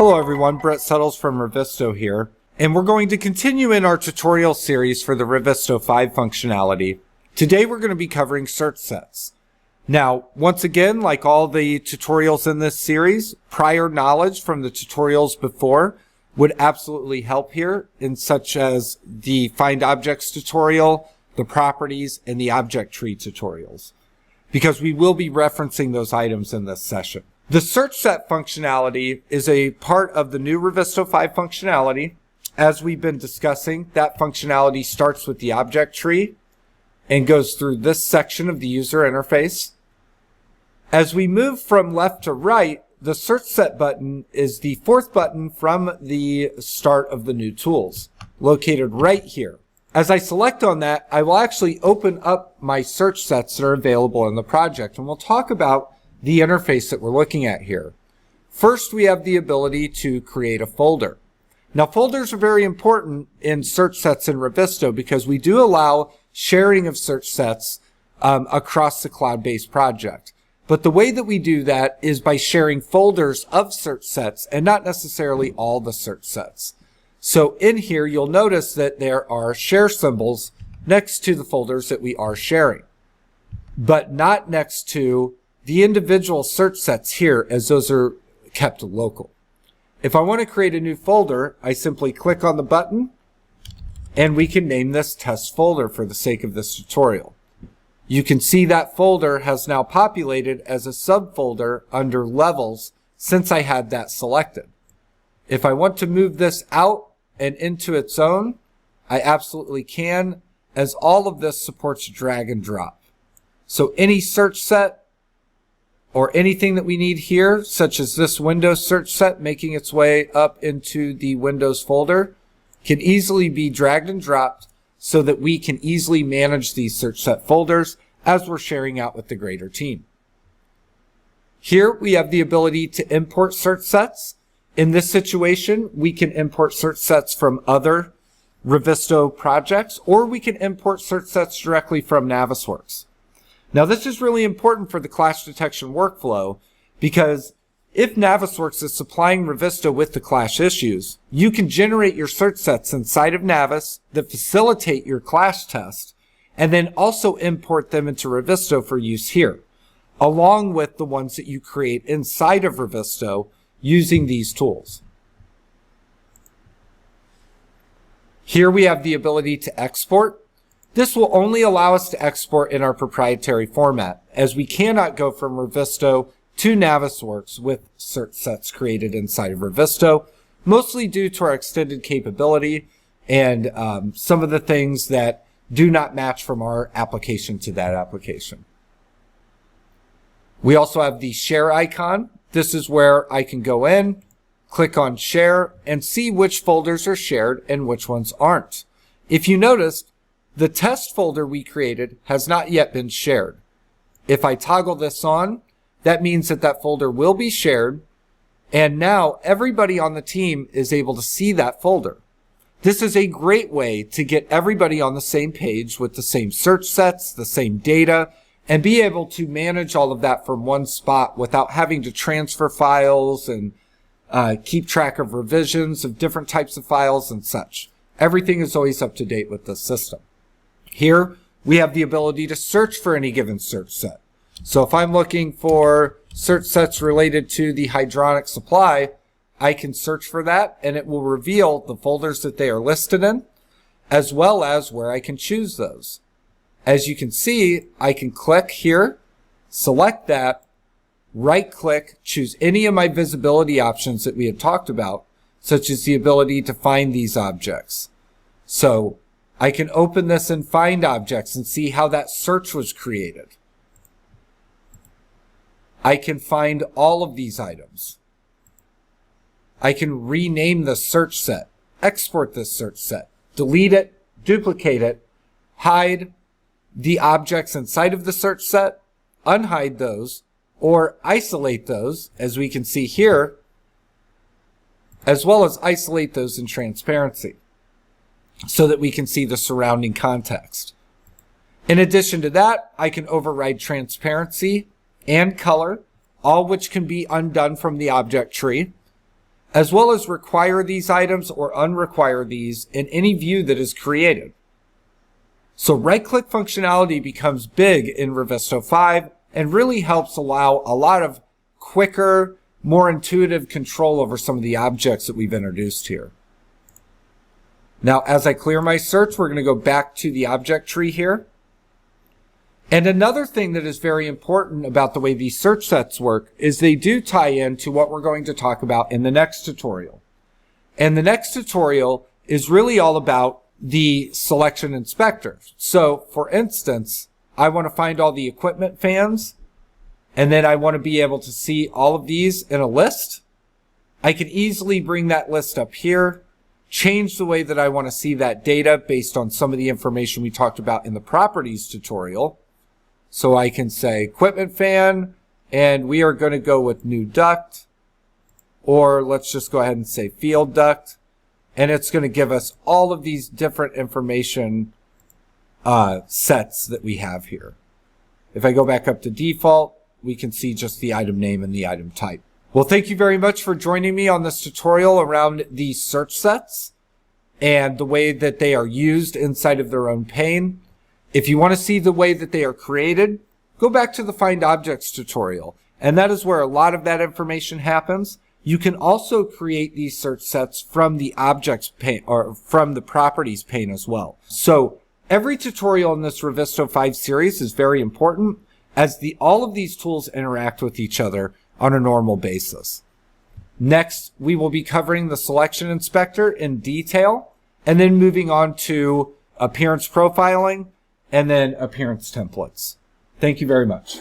Hello everyone, Brett Settles from Revizto here, and we're going to continue in our tutorial series for the Revizto 5 functionality. Today we're going to be covering search sets. Now, once again, like all the tutorials in this series, prior knowledge from the tutorials before would absolutely help here, in such as the Find Objects tutorial, the Properties, and the Object Tree tutorials, because we will be referencing those items in this session. The search set functionality is a part of the new Revizto 5 functionality. As we've been discussing, that functionality starts with the object tree and goes through this section of the user interface. As we move from left to right, the search set button is the fourth button from the start of the new tools, located right here. As I select on that, I will actually open up my search sets that are available in the project, and we'll talk about the interface that we're looking at here. First, we have the ability to create a folder. Now, folders are very important in search sets in Revizto because we do allow sharing of search sets across the cloud-based project. But the way that we do that is by sharing folders of search sets and not necessarily all the search sets. So in here, you'll notice that there are share symbols next to the folders that we are sharing, but not next to the individual search sets here, as those are kept local. If I want to create a new folder, I simply click on the button and we can name this test folder for the sake of this tutorial. You can see that folder has now populated as a subfolder under levels since I had that selected. If I want to move this out and into its own, I absolutely can, as all of this supports drag and drop. So any search set or anything that we need here, such as this Windows search set making its way up into the Windows folder, can easily be dragged and dropped so that we can easily manage these search set folders as we're sharing out with the greater team. Here we have the ability to import search sets. In this situation, we can import search sets from other Revizto projects, or we can import search sets directly from Navisworks. Now, this is really important for the clash detection workflow because if Navisworks is supplying Revizto with the clash issues, you can generate your search sets inside of Navis that facilitate your clash test and then also import them into Revizto for use here, along with the ones that you create inside of Revizto using these tools. Here we have the ability to export. This will only allow us to export in our proprietary format, as we cannot go from Revizto to Navisworks with search sets created inside of Revizto, mostly due to our extended capability and some of the things that do not match from our application to that application. We also have the share icon. This is where I can go in, click on share, and see which folders are shared and which ones aren't. If you noticed, the test folder we created has not yet been shared. If I toggle this on, that means that that folder will be shared, and now everybody on the team is able to see that folder. This is a great way to get everybody on the same page with the same search sets, the same data, and be able to manage all of that from one spot without having to transfer files and keep track of revisions of different types of files and such. Everything is always up to date with the system. Here, we have the ability to search for any given search set. So if I'm looking for search sets related to the hydronic supply, I can search for that and it will reveal the folders that they are listed in, as well as where I can choose those. As you can see, I can click here, select that, right-click, choose any of my visibility options that we had talked about, such as the ability to find these objects. So I can open this and find objects and see how that search was created. I can find all of these items. I can rename the search set, export this search set, delete it, duplicate it, hide the objects inside of the search set, unhide those, or isolate those, as we can see here, as well as isolate those in transparency, so that we can see the surrounding context. In addition to that, I can override transparency and color, all which can be undone from the object tree, as well as require these items or unrequire these in any view that is created. So right-click functionality becomes big in Revizto 5 and really helps allow a lot of quicker, more intuitive control over some of the objects that we've introduced here. Now, as I clear my search, we're going to go back to the object tree here. And another thing that is very important about the way these search sets work is they do tie into what we're going to talk about in the next tutorial. And the next tutorial is really all about the selection inspector. So, for instance, I want to find all the equipment fans, and then I want to be able to see all of these in a list. I can easily bring that list up here, change the way that I want to see that data based on some of the information we talked about in the properties tutorial. So I can say equipment fan, and we are going to go with new duct, or let's just go ahead and say field duct, and it's going to give us all of these different information sets that we have here. If I go back up to default, we can see just the item name and the item type. Well, thank you very much for joining me on this tutorial around these search sets and the way that they are used inside of their own pane. If you want to see the way that they are created, go back to the Find Objects tutorial, and that is where a lot of that information happens. You can also create these search sets from the objects pane or from the properties pane as well. So every tutorial in this Revizto 5 series is very important as all of these tools interact with each other on a normal basis. Next, we will be covering the selection inspector in detail, and then moving on to appearance profiling and then appearance templates. Thank you very much.